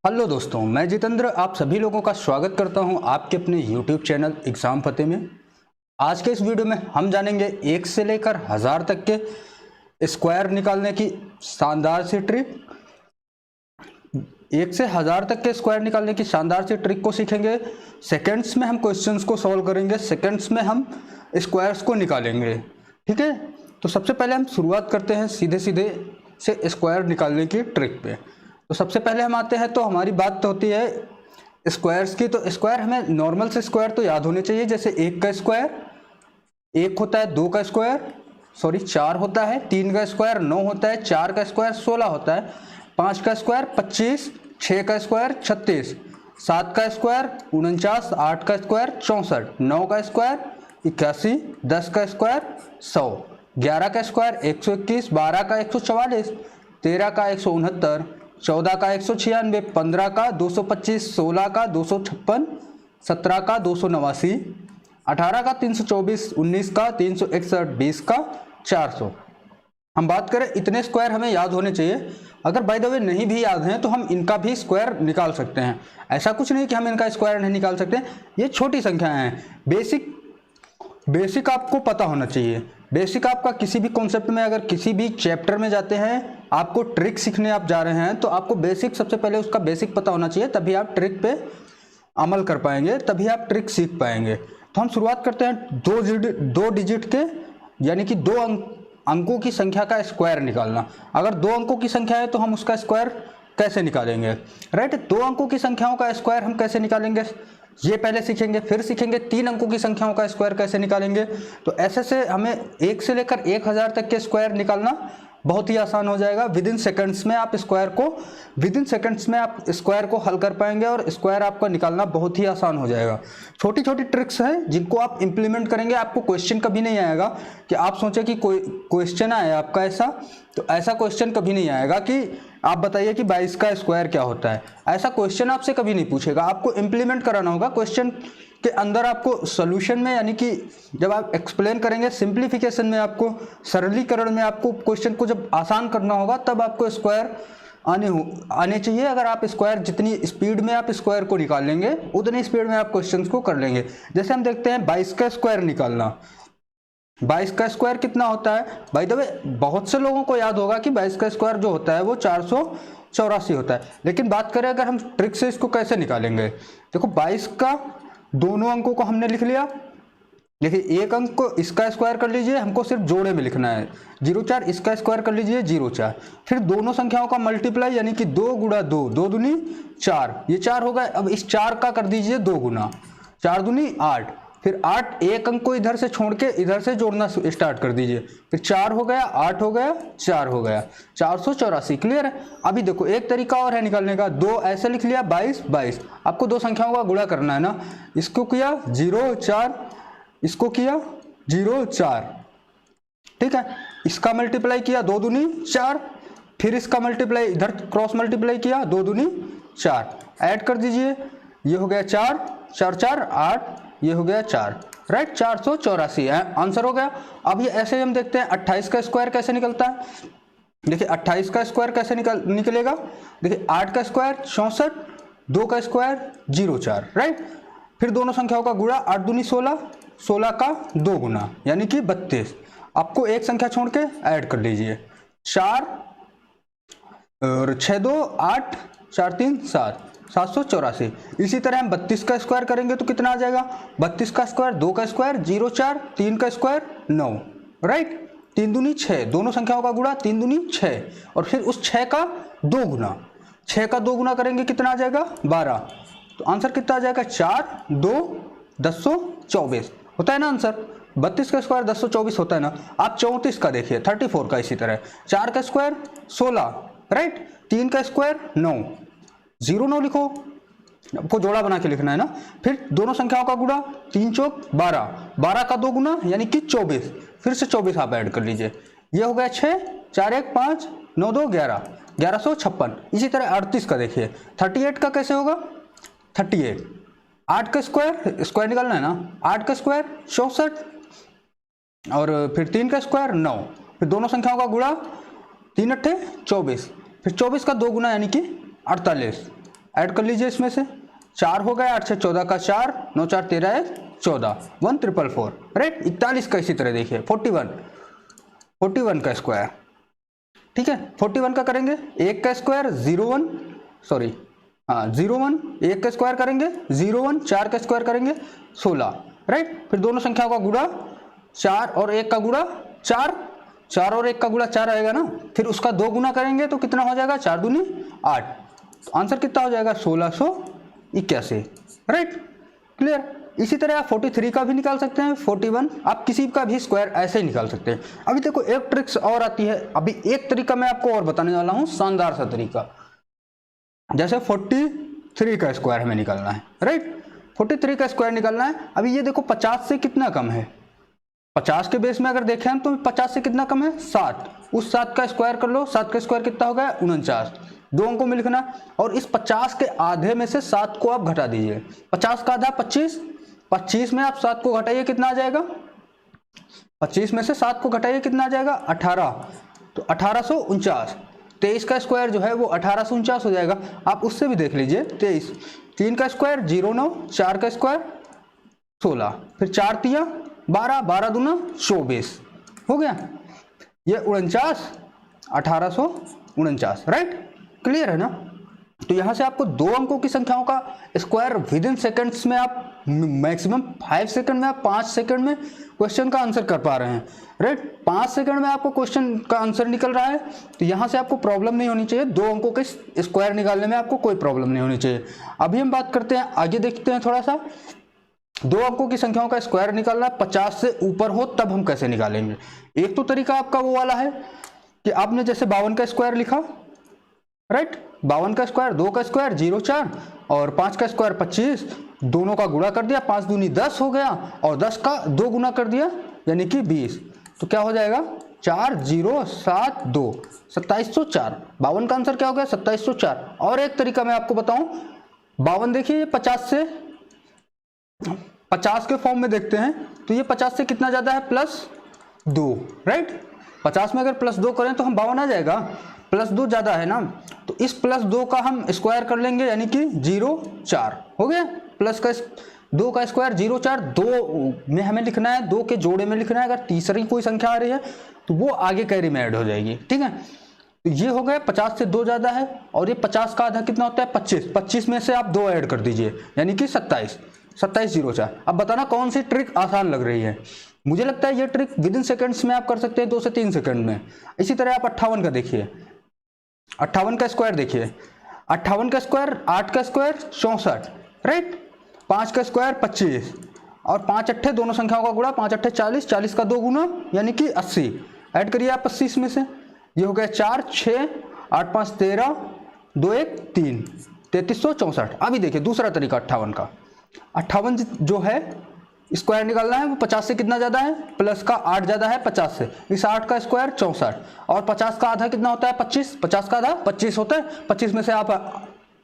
Hello दोस्तों, मैं जितेंद्र आप सभी लोगों का स्वागत करता हूं आपके अपने यूट्यूब चैनल एग्ज़ाम फतेह में। आज के इस वीडियो में हम जानेंगे 1 से लेकर 1000 तक के स्क्वायर निकालने की शानदार सी ट्रिक। 1 से 1000 तक के स्क्वायर निकालने की शानदार सी ट्रिक को सीखेंगे। सेकंड्स में हम क्वेश्चंस को सॉल्व करेंगे, सेकंड्स में हम स्क्वायर्स को निकालेंगे। ठीक है, तो सबसे पहले हम शुरुआत करते हैं सीधे सीधे से स्क्वायर निकालने की ट्रिक पे। तो सबसे पहले हम आते हैं, तो हमारी बात तो होती है स्क्वायर्स की। तो स्क्वायर हमें नॉर्मल से स्क्वायर तो याद होने चाहिए, जैसे 1 का स्क्वायर 1 होता है, 2 का स्क्वायर 4 होता है, 3 का स्क्वायर 9 होता है, 4 का स्क्वायर 16 होता है, 5 का स्क्वायर 25, 6 का स्क्वायर 36, 7 का स्क्वायर 49, 8 का स्क्वायर 64, 9 का स्क्वायर 81, 10 का स्क्वायर 100, 11 का स्क्वायर 121, 12 का 144, 13 का 169, 14 का 196, 15 का 225, 16 का 256, 17 का 289, 18 का 324, 19 का 361, 20 का 400। हम बात करें इतने स्क्वायर हमें याद होने चाहिए। अगर बाय द वे नहीं भी याद हैं तो हम इनका भी स्क्वायर निकाल सकते हैं। ऐसा कुछ नहीं कि हम इनका स्क्वायर नहीं निकाल सकते। ये छोटी संख्याएं हैं, बेसिक आपको पता होना चाहिए। बेसिक आपका किसी भी कॉन्सेप्ट में, अगर किसी भी चैप्टर में जाते हैं, आपको ट्रिक सीखने आप जा रहे हैं, तो आपको बेसिक सबसे पहले उसका बेसिक पता होना चाहिए, तभी आप ट्रिक पे अमल कर पाएंगे, तभी आप ट्रिक सीख पाएंगे। तो हम शुरुआत करते हैं दो डिजिट के, यानी कि दो अंकों की संख्या का स्क्वायर निकालना। अगर 2 अंकों की संख्या है तो हम उसका स्क्वायर कैसे निकालेंगे, राइट। 2 अंकों की संख्याओं का स्क्वायर हम कैसे निकालेंगे ये पहले सीखेंगे। फिर सीखेंगे 3 अंकों की संख्याओं का स्क्वायर कैसे निकालेंगे। तो ऐसे से हमें 1 से लेकर 1000 तक के स्क्वायर निकालना बहुत ही आसान हो जाएगा। विद इन सेकंड्स में आप स्क्वायर को हल कर पाएंगे और स्क्वायर आपका निकालना बहुत ही आसान हो जाएगा। छोटी छोटी ट्रिक्स हैं जिनको आप इंप्लीमेंट करेंगे, आपको क्वेश्चन कभी नहीं आएगा कि आप सोचें कि कोई क्वेश्चन आए आपका ऐसा, तो ऐसा क्वेश्चन कभी नहीं आएगा कि आप बताइए कि 22 का स्क्वायर क्या होता है। ऐसा क्वेश्चन आपसे कभी नहीं पूछेगा। आपको इंप्लीमेंट कराना होगा क्वेश्चन के अंदर। आपको सोल्यूशन में, यानी कि जब आप एक्सप्लेन करेंगे, सिंप्लीफिकेशन में, आपको सरलीकरण में, आपको क्वेश्चन को जब आसान करना होगा, तब आपको स्क्वायर आने चाहिए। अगर आप स्क्वायर जितनी स्पीड में आप स्क्वायर को निकाल लेंगे, उतनी स्पीड में आप क्वेश्चन को कर लेंगे। जैसे हम देखते हैं 22 का स्क्वायर निकालना। 22 का स्क्वायर कितना होता है? बाय द वे बहुत से लोगों को याद होगा कि 22 का स्क्वायर जो होता है वो 484 होता है। लेकिन बात करें अगर हम ट्रिक से इसको कैसे निकालेंगे, देखो 22 का दोनों अंकों को हमने लिख लिया। देखिए एक अंक को इसका स्क्वायर कर लीजिए, हमको सिर्फ जोड़े में लिखना है। 04 इसका स्क्वायर कर लीजिए 04। फिर दोनों संख्याओं का मल्टीप्लाई, यानी कि 2 गुणा 2, 2 दूनी 4, ये 4 हो गए। अब इस 4 का कर दीजिए 2 गुना, 4 दूनी 8। फिर 8, एक अंक को इधर से छोड़ के इधर से जोड़ना स्टार्ट कर दीजिए। फिर 4 हो गया, 8 हो गया, 4 हो गया, 484। क्लियर है। अभी देखो एक तरीका और है निकालने का। 2 ऐसे लिख लिया, 22 22। आपको दो संख्याओं का गुणा करना है ना। इसको किया 04, इसको किया 04, ठीक है। इसका मल्टीप्लाई किया 2 दूनी 4, फिर इसका मल्टीप्लाई इधर क्रॉस मल्टीप्लाई किया 2 दूनी 4, ऐड कर दीजिए। ये हो गया 4 4 4 8, ये हो गया 4, राइट। 484 आंसर हो गया। अब ये ऐसे ही हम देखते हैं 28 का स्क्वायर कैसे निकलता है। देखिए 28 का स्क्वायर कैसे निकलेगा। देखिए 8 का स्क्वायर 64, 2 का स्क्वायर 04, राइट। फिर दोनों संख्याओं का गुणा, 8 दूनी 16, 16 का 2 गुना, यानी कि 32। आपको एक संख्या छोड़ के ऐड कर लीजिए। 4 और 6 2 8, 4 3 7, 784। इसी तरह हम 32 का स्क्वायर करेंगे तो कितना आ जाएगा। 32 का स्क्वायर, 2 का स्क्वायर 04, 3 का स्क्वायर 9, राइट। 3 दूनी 6, दोनों संख्याओं का गुणा 3 दूनी 6, और फिर उस 6 का 2 गुना, 6 का 2 गुना करेंगे कितना आ जाएगा 12। तो आंसर कितना आ जाएगा 4 2 1024 होता है ना आंसर। 32 का स्क्वायर 1024 होता है ना। आप 34 का देखिए 34 का, इसी तरह 4 का स्क्वायर 16, राइट। 3 का स्क्वायर 9, 09 लिखो, आपको जोड़ा बना के लिखना है ना। फिर दोनों संख्याओं का गुणा, 3 चौक 12, 12 का 2 गुना, यानी कि 24, फिर से 24 आप ऐड कर लीजिए। ये हो गया 6 4 1 5 9 2 11, 1156। इसी तरह 38 का देखिए, 38 का कैसे होगा। 38, 8 का स्क्वायर निकालना है ना। 8 का स्क्वायर 64, और फिर 3 का स्क्वायर 9, फिर दोनों संख्याओं का गुणा, 3 8 24, फिर 24 का 2 गुना, यानी कि 48, ऐड कर लीजिए इसमें से, 4 हो गया, 8 से 14 का 4, 9 4 13 1 14, 1444, राइट। 41 का इसी तरह देखिए 41 का स्क्वायर, ठीक है। 41 का करेंगे 1 का स्क्वायर 01, सॉरी हाँ 01, 1 का स्क्वायर करेंगे 01, 4 का स्क्वायर करेंगे 16, राइट। फिर दोनों संख्याओं का गुणा 4 और 1 का गुणा 4, 4 और 1 का गुणा 4 आएगा ना, फिर उसका 2 गुना करेंगे तो कितना हो जाएगा, 4 दूनी 8, तो आंसर कितना हो जाएगा 1681, राइट। क्लियर। इसी तरह आप 43 का भी निकाल सकते हैं, 41, आप किसी का भी स्क्वायर ऐसे ही निकाल सकते हैं। अभी देखो एक ट्रिक्स और आती है, अभी एक तरीका मैं आपको और बताने वाला हूं, शानदार सा तरीका। जैसे 43 का स्क्वायर हमें निकालना है, राइट। 43 का स्क्वायर निकालना है। अभी ये देखो 50 से कितना कम है, 50 के बेस में अगर देखें हम तो 50 से कितना कम है, 7, उस 7 का स्क्वायर कर लो, 7 का स्क्वायर कितना हो गया 49, 2 अंकों में लिखना। और इस 50 के आधे में से 7 को आप घटा दीजिए, 50 का आधा 25, 25 में आप 7 को घटाइए कितना आ जाएगा, 25 में से 7 को घटाइए कितना आ जाएगा 18, तो 1849। 23 का स्क्वायर जो है वो 1849 हो जाएगा। आप उससे भी देख लीजिए, 23, 3 का स्क्वायर 09, 4 का स्क्वायर 16, फिर 4 तिया 12, 12 दूना 24 हो गया, ये 49, 1849, राइट। क्लियर है ना। तो यहां से आपको 2 अंकों की संख्याओं का स्क्वायर विद इन सेकेंड्स में, आप मैक्सिमम 5 सेकंड में, आप 5 सेकंड में क्वेश्चन का आंसर कर पा रहे हैं, राइट। 5 सेकंड में आपको क्वेश्चन का आंसर निकल रहा है, तो यहां से आपको प्रॉब्लम नहीं होनी चाहिए, 2 अंकों के स्क्वायर निकालने में आपको कोई प्रॉब्लम नहीं होनी चाहिए। अभी हम बात करते हैं, आगे देखते हैं थोड़ा सा, 2 अंकों की संख्याओं का स्क्वायर निकालना है, 50 से ऊपर हो तब हम कैसे निकालेंगे। एक तो तरीका आपका वो वाला है कि आपने जैसे 52 का स्क्वायर लिखा, राइट, 52 का स्क्वायर, 2 का स्क्वायर 04 और 5 का स्क्वायर 25, दोनों का गुणा कर दिया, 5 दूनी 10 हो गया, और 10 का 2 गुना कर दिया यानी कि 20, तो क्या हो जाएगा 4072, 2704। 52 का आंसर क्या हो गया 2704। और एक तरीका मैं आपको बताऊं, 52 देखिए 50 से 50 के फॉर्म में देखते हैं, तो ये 50 से कितना ज्यादा है +2, राइट। 50 में अगर +2 करें तो हम 52 आ जाएगा, +2 ज्यादा है ना, तो इस +2 का हम स्क्वायर कर लेंगे यानी कि 04 हो गया, प्लस का 2 का स्क्वायर 04, 2 में हमें लिखना है, 2 के जोड़े में लिखना है। अगर तीसरी कोई संख्या आ रही है तो वो आगे कैरी में ऐड हो जाएगी, ठीक है। तो ये हो गया 50 से 2 ज्यादा है, और ये 50 का आधा कितना होता है 25, 25 में से आप 2 ऐड कर दीजिए यानी कि 27, 2704। अब बताना कौन सी ट्रिक आसान लग रही है। मुझे लगता है ये ट्रिक विद इन सेकेंड्स में आप कर सकते हैं, 2 से 3 सेकंड में। इसी तरह आप 58 का देखिए, 58 का स्क्वायर देखिए, 58 का स्क्वायर 8 का स्क्वायर 64, राइट, 5 का स्क्वायर 25 और 5 अट्ठे दोनों संख्याओं का गुणा, 5 अट्ठे 40, 40 का 2 गुना यानी कि 80, ऐड करिए आप 80 इसमें से, ये हो गया 4 6 8 5 13 2 1 3, 3364। अभी देखिए दूसरा तरीका 58 का, 58 जो है स्क्वायर निकालना है, वो 50 से कितना ज्यादा है, प्लस का 8 ज्यादा है 50 से, इस 8 का स्क्वायर 64 और 50 का आधा कितना होता है 25, 50 का आधा 25 होता है, 25 में से आप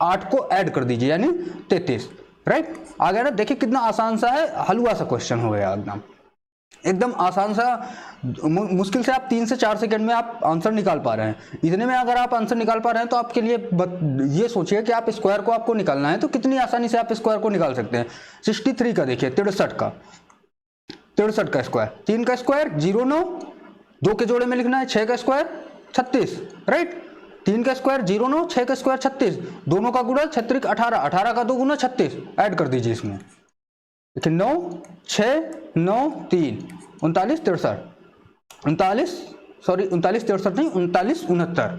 8 को ऐड कर दीजिए यानी 33, राइट। आ गया ना। देखिए कितना आसान सा है, हलवा सा क्वेश्चन हो गया एकदम, एकदम आसान सा। मुश्किल से आप 3 से 4 सेकंड में आप आंसर निकाल पा रहे हैं। इतने में अगर आप आंसर निकाल पा रहे हैं तो आपके लिए ये सोचिए कि आप स्क्वायर को आपको निकालना है तो कितनी आसानी से आप स्क्वायर को निकाल सकते हैं। 63 का देखिए, 63 का स्क्वायर, 3 का स्क्वायर 09, 2 के जोड़े में लिखना है, 6 का स्क्वायर 36, राइट, 3 का स्क्वायर 09, 6 का स्क्वायर 36, दोनों का गुणा 36 18, 18 का 2 गुना 36, ऐड कर दीजिए इसमें, देखिए 9 6 9 3 39 63, 39 63 नहीं 39 69।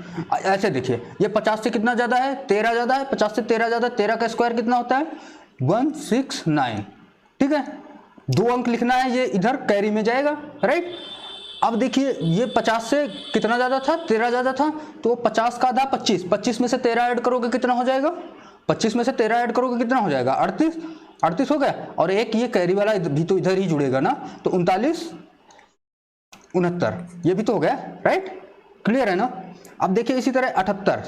ऐसे देखिए ये 50 से कितना ज्यादा है 13 ज्यादा है, 50 से 13 ज्यादा, 13 का स्क्वायर कितना होता है 169, ठीक है। 2 अंक लिखना है, ये इधर कैरी में जाएगा, राइट। अब देखिए ये 50 से कितना ज्यादा था 13 ज्यादा था, तो 50 का आधा 25, 25 में से 13 ऐड करोगे कितना हो जाएगा, 25 में से 13 ऐड करोगे कितना हो जाएगा 38, 38 हो गया। और एक ये कैरी वाला भी तो इधर ही जुड़ेगा ना, तो 39 69 ये भी तो हो गया, राइट। क्लियर है ना। अब देखिए इसी तरह 78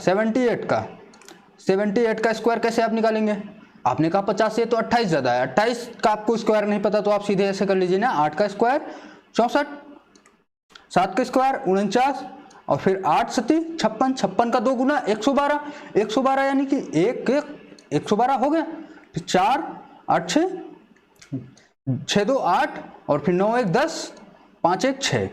78 का स्क्वायर कैसे आप निकालेंगे। आपने कहा 50 से तो 28 ज्यादा है, 28 का आपको स्क्वायर नहीं पता तो आप सीधे ऐसे कर लीजिए ना, 8 का स्क्वायर 64, 7 का स्क्वायर 49 और फिर 8 7 56, 56 का 2 गुना 112, 112 यानी कि 1 1 112 हो गया, फिर 4 8 6 6 2 8 और फिर 9 1 10 5 1 6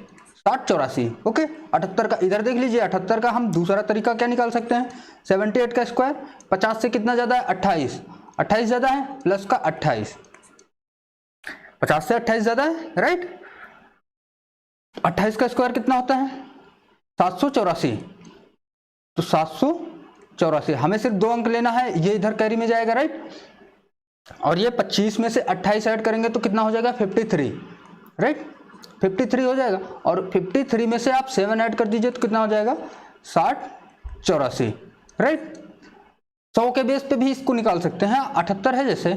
60 84 ओके। 78 का इधर देख लीजिए, 78 का हम दूसरा तरीका क्या निकाल सकते हैं, 78 का स्क्वायर, 50 से कितना ज़्यादा है 28, 28 ज़्यादा है प्लस का 28, 50 से 28 ज़्यादा है राइट। 28 का स्क्वायर कितना होता है 784, तो 784 हमें सिर्फ 2 अंक लेना है, ये इधर कैरी में जाएगा राइट। और ये 25 में से 28 ऐड करेंगे तो कितना हो जाएगा 53 राइट, 53 हो जाएगा। और 53 में से आप 7 ऐड कर दीजिए तो कितना हो जाएगा 60 84 राइट। 100 के बेस पे भी इसको निकाल सकते हैं, 78 है जैसे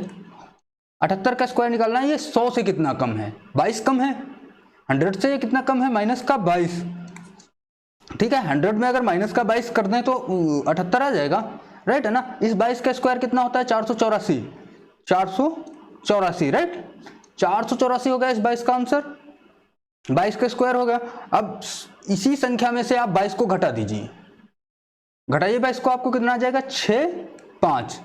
78 का स्क्वायर निकालना है, ये 100 से कितना कम है 22 कम है, 100 से ये कितना कम है माइनस का 22 ठीक है। 100 में अगर माइनस का 22 कर दें तो 78 आ जाएगा राइट है ना। इस 22 का स्क्वायर कितना होता है 484, 484 राइट, 484 हो गया इस 22 का आंसर, 22 का स्क्वायर हो गया। अब इसी संख्या में से आप 22 को घटा दीजिए, घटाइए 22 को, आपको कितना आ जाएगा 6 5।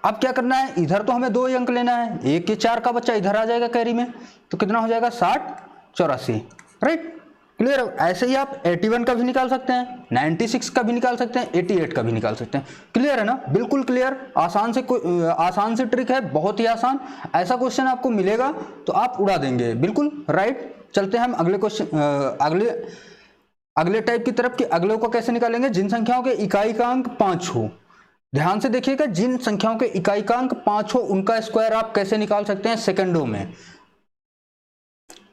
अब क्या करना है, इधर तो हमें 2 ही अंक लेना है, 1 के 4 का बच्चा इधर आ जाएगा कैरी में, तो कितना हो जाएगा 60 84 राइट। क्लियर। ऐसे ही आप 81 का भी निकाल सकते हैं, 96 का भी निकाल सकते हैं, 88 का भी निकाल सकते हैं। क्लियर है ना, बिल्कुल क्लियर। आसान से ट्रिक है, बहुत ही आसान। ऐसा क्वेश्चन आपको मिलेगा तो आप उड़ा देंगे बिल्कुल राइट। चलते हैं हम अगले क्वेश्चन अगले टाइप की तरफ कि अगले को कैसे निकालेंगे। जिन संख्याओं के इकाई का अंक 5 हो, ध्यान से देखिएगा, जिन संख्याओं के इकाई का अंक 5 हो उनका स्क्वायर आप कैसे निकाल सकते हैं सेकंडों में।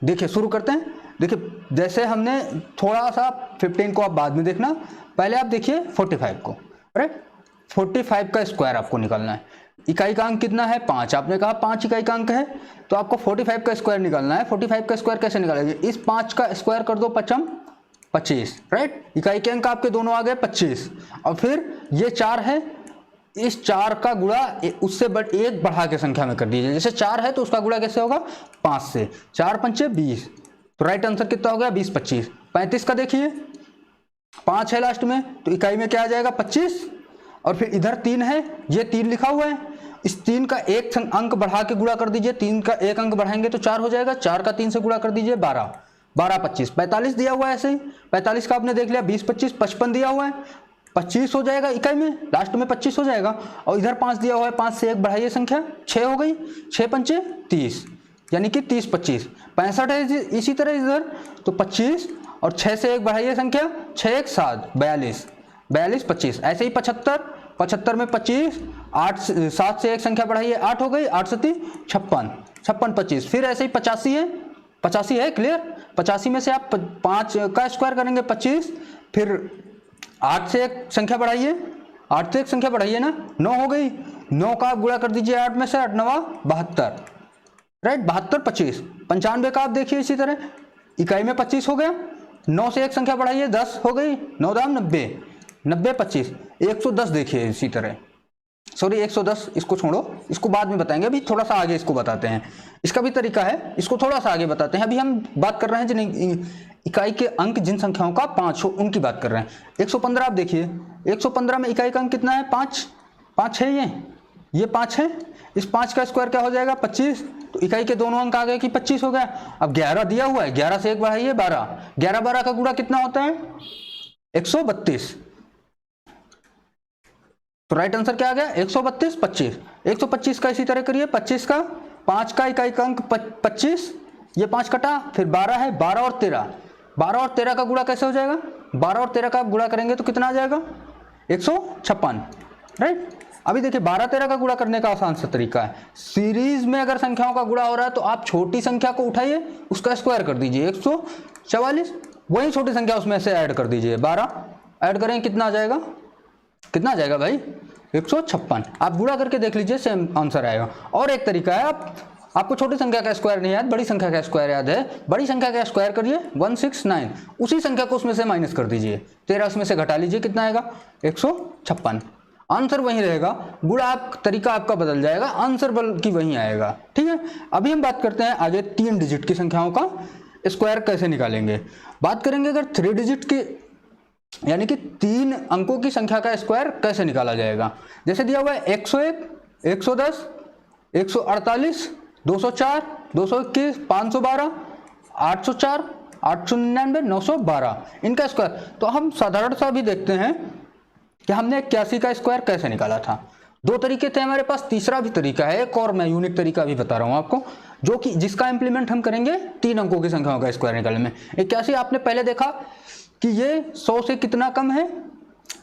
देखिए शुरू करते हैं। देखिए जैसे हमने थोड़ा सा 15 को आप बाद में देखना, पहले आप देखिए 45 को राइट। 45 का स्क्वायर आपको निकालना है, इकाई का अंक कितना है 5, आपने कहा 5 इकाई का अंक है तो आपको 45 का स्क्वायर निकालना है। 45 का स्क्वायर कैसे निकालेंगे, इस 5 का स्क्वायर कर दो 5 25 राइट। इकाई के अंक आपके दोनों आ गए 25, और फिर ये 4 है, इस 4 का गुणा उससे एक बढ़ा के संख्या में कर दीजिए। जैसे 4 है तो उसका गुणा कैसे होगा 5 से, 4 पंचे 20, तो राइट आंसर कितना हो गया 20 25। 35 का देखिए 5 है लास्ट में, तो इकाई में क्या आ जाएगा 25, और फिर इधर 3 है, ये 3 लिखा हुआ है, इस 3 का एक अंक बढ़ा के गुणा कर दीजिए, 3 का एक अंक बढ़ाएंगे तो 4 हो जाएगा, 4 का 3 से गुणा कर दीजिए 12, 12 25, 45 दिया हुआ है ऐसे ही। 45 का आपने देख लिया, 20 25 55 दिया हुआ है, 25 हो जाएगा इकाई में, लास्ट में 25 हो जाएगा। और इधर 5 दिया हुआ है, 5 से 1 बढ़ाइए संख्या, 6 हो गई, 6 पंचे 30, यानी कि 30 25, 65 है इसी तरह इधर, तो 25 और 6 से 1 बढ़ाइए संख्या, 6 1 7 42, 42 25, ऐसे ही 75, 75 में 25, 8 7 से 1 संख्या बढ़ाइए 8 हो गई, 8 7 56, 56 25, फिर ऐसे ही 85 है, 85 है क्लियर। 85 में से आप 5 का स्क्वायर करेंगे 25, फिर 8 से 1 संख्या बढ़ाइए, 8 से 1 संख्या बढ़ाइए ना, 9 हो गई, 9 का आप गुणा कर दीजिए 8 में से, 8 9 72 राइट, 72 25। 95 का आप देखिए इसी तरह, इकाई में 25 हो गया, 9 से 1 संख्या बढ़ाइए 10 हो गई, 9 दाम 90, 90 25, 110 देखिए इसी तरह, सॉरी 110 इसको छोड़ो, इसको बाद में बताएंगे, अभी थोड़ा सा आगे इसको बताते हैं, इसका भी तरीका है, इसको थोड़ा सा आगे बताते हैं। अभी हम बात कर रहे हैं जिन इकाई के अंक जिन संख्याओं का 5 हो उनकी बात कर रहे हैं। 115 आप देखिए, 115 में इकाई का अंक कितना है 5, 5 है, ये 5 है, इस 5 का स्क्वायर क्या हो जाएगा 25, तो इकाई के दोनों अंक आ गए कि 25 हो गया। अब 11 दिया हुआ है, 11 से 1 बढ़ाइए 12, 11 12 का गुणा कितना होता है 132, तो राइट आंसर क्या आ गया 132 25। 125 का इसी तरह करिए, 25 का 5 का इकाई का अंक 25, ये 5 कटा, फिर 12 है, 12 और 13, 12 और 13 का गुणा कैसे हो जाएगा, 12 और 13 का आप गुणा करेंगे तो कितना आ जाएगा 156 राइट। अभी देखिए 12 13 का गुणा करने का आसान सा तरीका है, सीरीज में अगर संख्याओं का गुणा हो रहा है तो आप छोटी संख्या को उठाइए, उसका स्क्वायर कर दीजिए 144, वही छोटी संख्या उसमें से ऐड कर दीजिए, 12 ऐड करें कितना आ जाएगा, कितना आ जाएगा भाई 156। आप गुणा करके देख लीजिए सेम आंसर आएगा। और एक तरीका है, आपको छोटी संख्या का स्क्वायर नहीं याद, बड़ी संख्या का स्क्वायर याद है, बड़ी संख्या का स्क्वायर करिए 169, उसी संख्या को उसमें से माइनस कर दीजिए, 13 उसमें से घटा लीजिए, कितना आएगा 156, आंसर वही रहेगा, गुणा आप तरीका आपका बदल जाएगा, आंसर बल्कि वही आएगा। ठीक है, अभी हम बात करते हैं आगे 3 डिजिट की संख्याओं का स्क्वायर कैसे निकालेंगे। बात करेंगे अगर 3 डिजिट की यानी कि 3 अंकों की संख्या का स्क्वायर कैसे निकाला जाएगा। जैसे दिया हुआ है 101, 110, 148, 204, 221, 512, 804, 899, 912 इनका स्क्वायर। तो हम साधारण सा भी देखते हैं कि हमने 81 का स्क्वायर कैसे निकाला था। दो तरीके थे हमारे पास, तीसरा भी तरीका है एक और, मैं यूनिक तरीका भी बता रहा हूं आपको, जो कि जिसका इंप्लीमेंट हम करेंगे 3 अंकों की संख्याओं का स्क्वायर निकालने में। 81 आपने पहले देखा कि ये 100 से कितना कम है,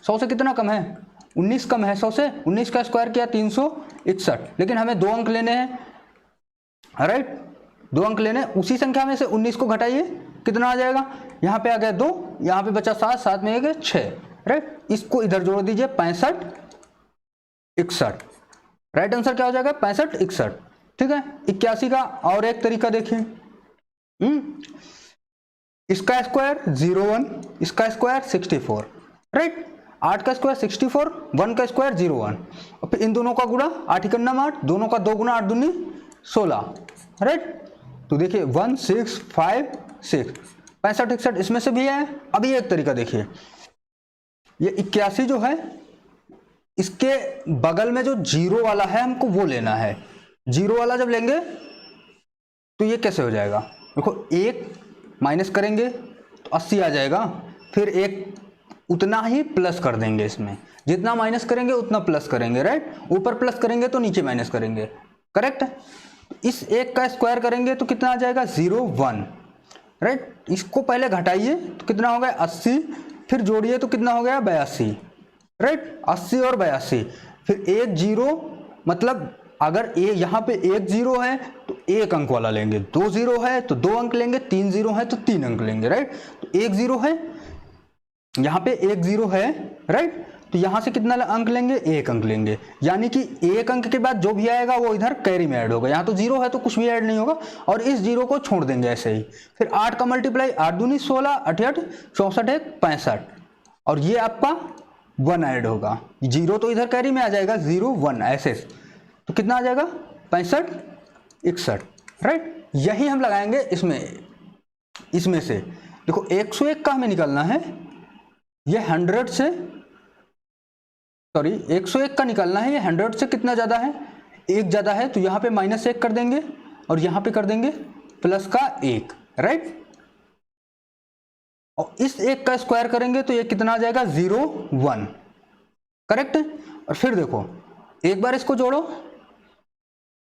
100 से कितना कम है, 19 कम है 100 से। 19 का स्क्वायर किया 361, लेकिन हमें 2 अंक लेने हैं, राइट, 2 अंक लेने। उसी संख्या में से 19 को घटाइए, कितना आ जाएगा, यहाँ पे आ गया 2, यहाँ पे बचा 7, 7 में 1 6, राइट। इसको इधर जोड़ दीजिए 65 61, राइट आंसर क्या हो जाएगा 65 61, ठीक है। 81 का और एक तरीका देखिए, इसका स्क्वायर 01, इसका स्क्वायर 64, राइट। 8 का स्क्वायर 64, 1 का स्क्वायर 01, और फिर इन दोनों का गुणा 8 × 8, दोनों का 2 गुना 8 दूनी 16, राइट। तो देखिए 1 6 5 6, 65 61 इसमें से भी है। अभी एक तरीका देखिए, ये 81 जो है इसके बगल में जो 0 वाला है हमको वो लेना है। 0 वाला जब लेंगे तो ये कैसे हो जाएगा, देखो 1 माइनस करेंगे तो 80 आ जाएगा, फिर 1 उतना ही प्लस कर देंगे, इसमें जितना माइनस करेंगे उतना प्लस करेंगे, राइट। ऊपर प्लस करेंगे तो नीचे माइनस करेंगे, करेक्ट है। इस 1 का स्क्वायर करेंगे तो कितना आ जाएगा 01, राइट। इसको पहले घटाइए तो कितना हो गया 80, फिर जोड़िए तो कितना हो गया 82, राइट। 80 और 82, फिर 1 0, मतलब अगर यहाँ पे 1 0 है तो 1 अंक वाला लेंगे, 2 0 है तो 2 अंक लेंगे, 3 0 है तो 3 अंक लेंगे, राइट। तो 1 0 है, यहाँ पे 1 0 है, राइट। तो यहाँ से कितना अंक लेंगे, 1 अंक लेंगे, यानी कि 1 अंक के बाद जो भी आएगा वो इधर कैरी में ऐड होगा। यहाँ तो 0 है तो कुछ भी ऐड नहीं होगा, और इस 0 को छोड़ देंगे ऐसे ही। फिर 8 का मल्टीप्लाई, 8 दूनी 16, 88 64 1 65, और ये आपका 1 ऐड होगा। 0 तो इधर कैरी में आ जाएगा, 0 1 ऐसे, तो कितना आ जाएगा 65 61, राइट। यही हम लगाएंगे इसमें से। देखो 101 का हमें निकालना है, ये 100 से, सॉरी 101 का निकालना है, ये 100 से कितना ज़्यादा है, 1 ज़्यादा है, तो यहाँ पे -1 कर देंगे और यहाँ पे कर देंगे प्लस का 1, राइट। और इस 1 का स्क्वायर करेंगे तो ये कितना आ जाएगा 0 1, करेक्ट है। और फिर देखो एक बार इसको जोड़ो,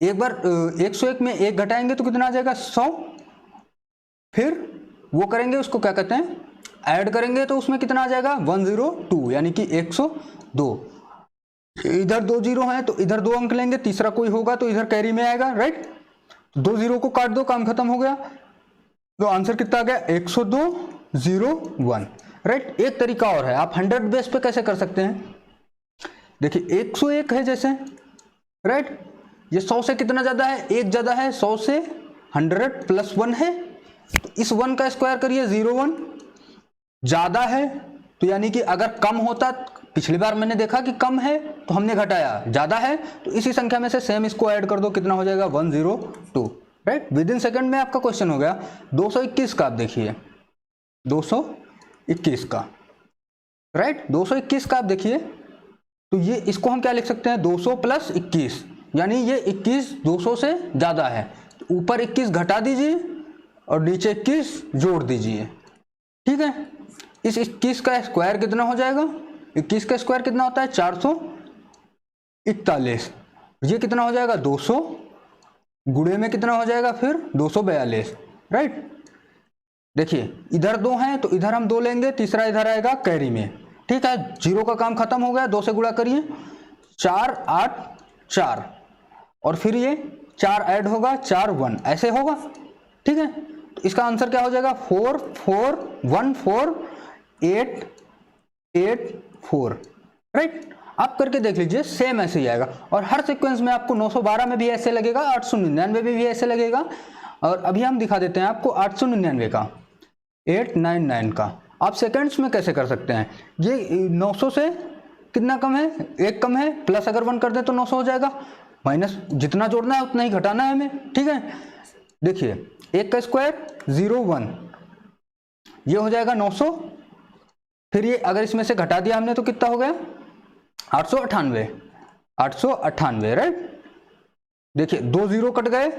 एक बार 101 में 1 घटाएंगे तो कितना आ जाएगा 100, फिर वो करेंगे उसको क्या कहते हैं ऐड करेंगे, तो उसमें कितना आ जाएगा 102, यानी कि 102। इधर 2 0 हैं तो इधर 2 अंक लेंगे, तीसरा कोई होगा तो इधर कैरी में आएगा, राइट। 2 0 को काट दो, काम खत्म हो गया। तो आंसर कितना आ गया 102 0 1, राइट। एक तरीका और है, आप 100 बेस पे कैसे कर सकते हैं, देखिए 101 है जैसे, राइट। ये 100 से कितना ज्यादा है, 1 ज्यादा है, 100 से 100 प्लस 1 है, तो इस 1 का स्क्वायर करिए 01, ज्यादा है तो यानी कि अगर कम होता, पिछली बार मैंने देखा कि कम है तो हमने घटाया, ज्यादा है तो इसी संख्या में से सेम इसको ऐड कर दो, कितना हो जाएगा 102, राइट। विद इन सेकंड में आपका क्वेश्चन हो गया। 221 का आप देखिए, 221 का, राइट। 221 का आप देखिए, तो ये इसको हम क्या लिख सकते हैं 200 + 21, यानी ये 21 200 से ज्यादा है, तो ऊपर 21 घटा दीजिए और नीचे 21 जोड़ दीजिए, ठीक है। इस 21 का स्क्वायर कितना हो जाएगा, 21 का स्क्वायर कितना होता है 441, ये कितना हो जाएगा 200, गुणे में कितना हो जाएगा फिर 242, राइट। देखिए इधर 2 हैं तो इधर हम 2 लेंगे, तीसरा इधर आएगा कैरी में, ठीक है। 0 का काम खत्म हो गया, 2 से गुणा करिए 4 8 4, और फिर ये 4 ऐड होगा 4 1 ऐसे होगा, ठीक है। तो इसका आंसर क्या हो जाएगा 4 4 1 4 8 8 4, राइट। आप करके देख लीजिए, सेम ऐसे ही आएगा। और हर सीक्वेंस में आपको 912 में भी ऐसे लगेगा, 899 में भी ऐसे लगेगा, और अभी हम दिखा देते हैं आपको 899 का, 899 का आप सेकंड्स में कैसे कर सकते हैं। ये 900 से कितना कम है, 1 कम है, प्लस अगर 1 कर दें तो 900 हो जाएगा, माइनस जितना जोड़ना है उतना ही घटाना है हमें, ठीक है। देखिए 1 का स्क्वायर 0 1, ये हो जाएगा 900, फिर ये अगर इसमें से घटा दिया हमने तो कितना हो गया 898, 898, राइट। देखिए 2 जीरो कट गए,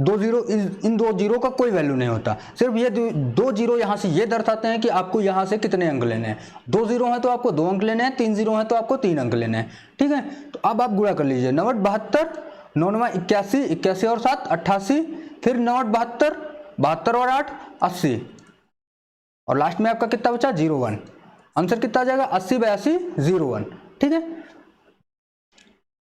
2 जीरो, इन 2 जीरो का कोई वैल्यू नहीं होता, सिर्फ ये 2 जीरो यहाँ से ये दर्शाते हैं कि आपको यहाँ से कितने अंक लेने हैं। 2 जीरो हैं तो आपको 2 अंक लेने हैं, 3 जीरो हैं तो आपको 3 अंक लेने हैं, ठीक है। तो अब आप गुणा कर लीजिए, 9 72, 9 81, 81 और 7 88, फिर 9 72, 72 और 8 80, और लास्ट में आपका कितना बचा 01। आंसर कितना आ जाएगा 80 82 01, ठीक है।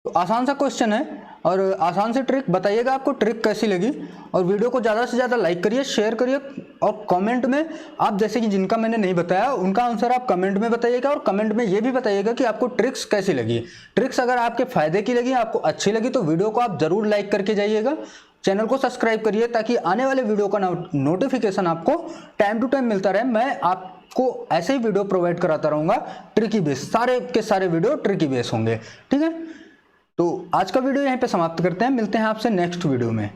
तो आसान सा क्वेश्चन है और आसान सी ट्रिक। बताइएगा आपको ट्रिक कैसी लगी, और वीडियो को ज़्यादा से ज़्यादा लाइक करिए, शेयर करिए, और कमेंट में आप जैसे कि जिनका मैंने नहीं बताया उनका आंसर आप कमेंट में बताइएगा, और कमेंट में ये भी बताइएगा कि आपको ट्रिक्स कैसी लगी। ट्रिक्स अगर आपके फायदे की लगी, आपको अच्छी लगी, तो वीडियो को आप ज़रूर लाइक करके जाइएगा। चैनल को सब्सक्राइब करिए ताकि आने वाले वीडियो का नोटिफिकेशन आपको टाइम टू टाइम मिलता रहे। मैं आपको ऐसे ही वीडियो प्रोवाइड कराता रहूँगा ट्रिकी बेस, सारे के सारे वीडियो ट्रिकी बेस होंगे, ठीक है। तो आज का वीडियो यहीं पे समाप्त करते हैं, मिलते हैं आपसे नेक्स्ट वीडियो में।